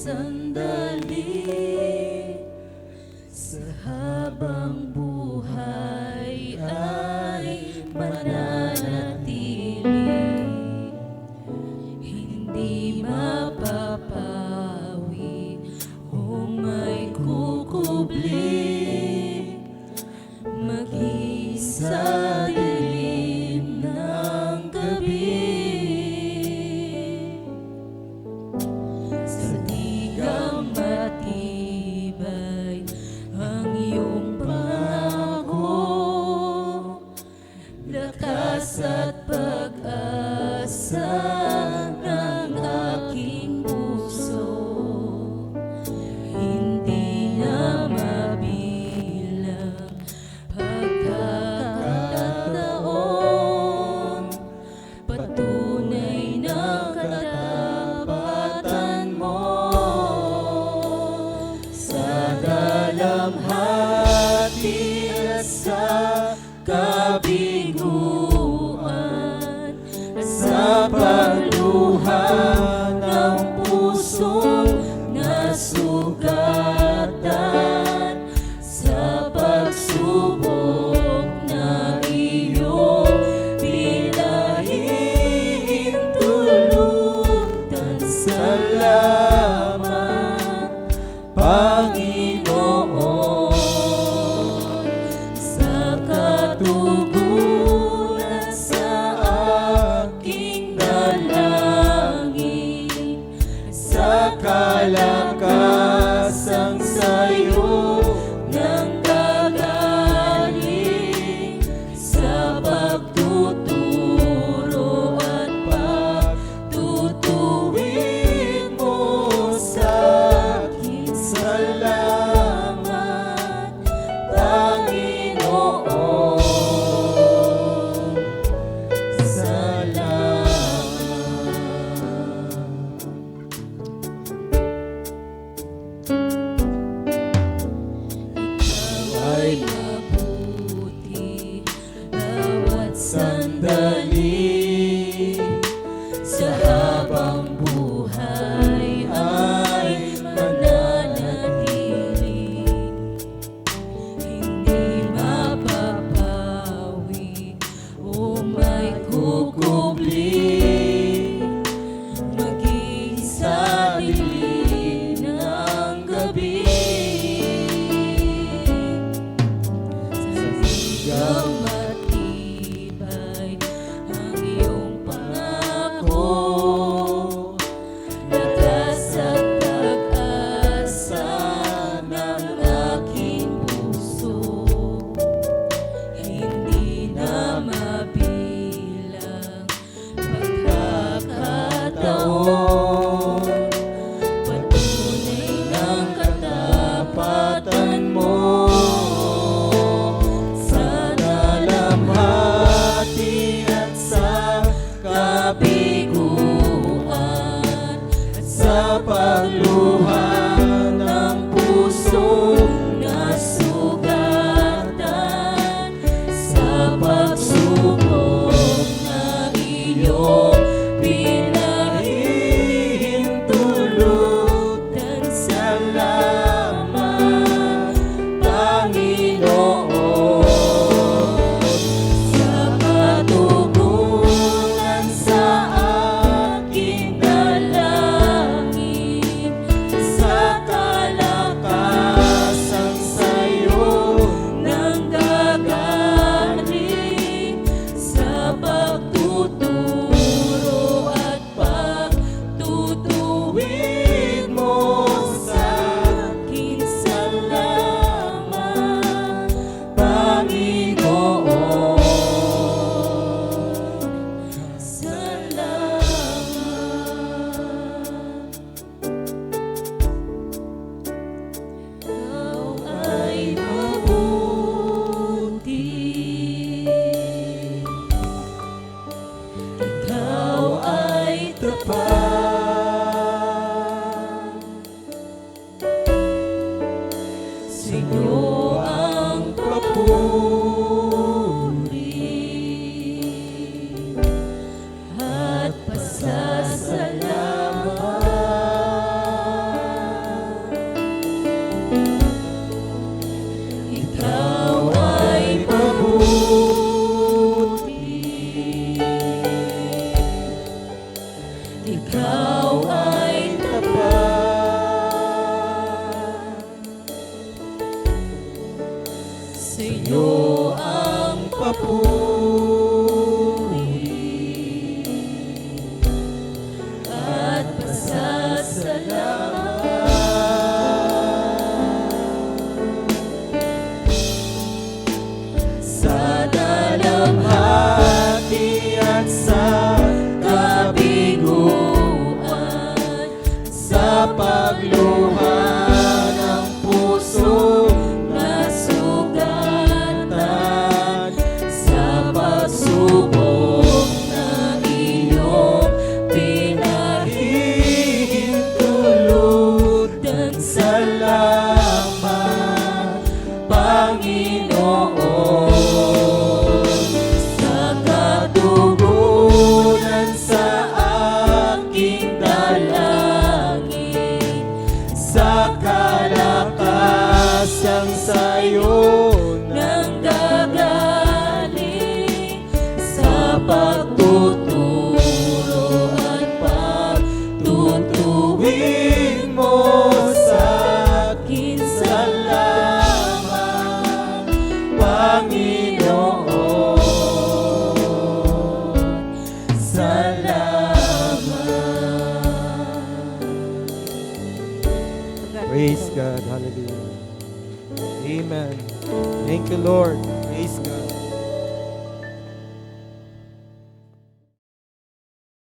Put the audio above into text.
sandali sa habang buhay ay mananatili, hindi mapapawi o may kukubli, mag-isa dilim ng gabi. Sa tigang matibay ang iyong pangako, lakas at pag-asa ng aking puso, hindi na mabilang pagkakataon, patunay na katapatan mo sa dalamhati at sa kabiguan, sa pagluha ng pusong nasugatan, sa pagsubok na iyong pilahin, tulutan. Salamat, Panginoon, sa katugunan sa aking dalangin, sa kalakasang sa'yo nang gagaling, sa pagtuturo at pagtutuwid mo sa akin. Salamat, Panginoon. Salamat. Ikaw ay tapat. Sa iyo ang papuri at pasasalamat sa dalamhati at sa kabiguan, sa pagluha ng puso nasugatan, sa pagsubok na iyong pinahihintulutan. Salamat, Panginoon, sa katugunan sa aking dalangin, sa kalakasang sa'yo nang gagaling, sa pagtuturo at pagtutuwing mo sa'kin. Salamat, Panginoon, salamat. Praise God. Hallelujah. Amen. Thank you, Lord. Praise God.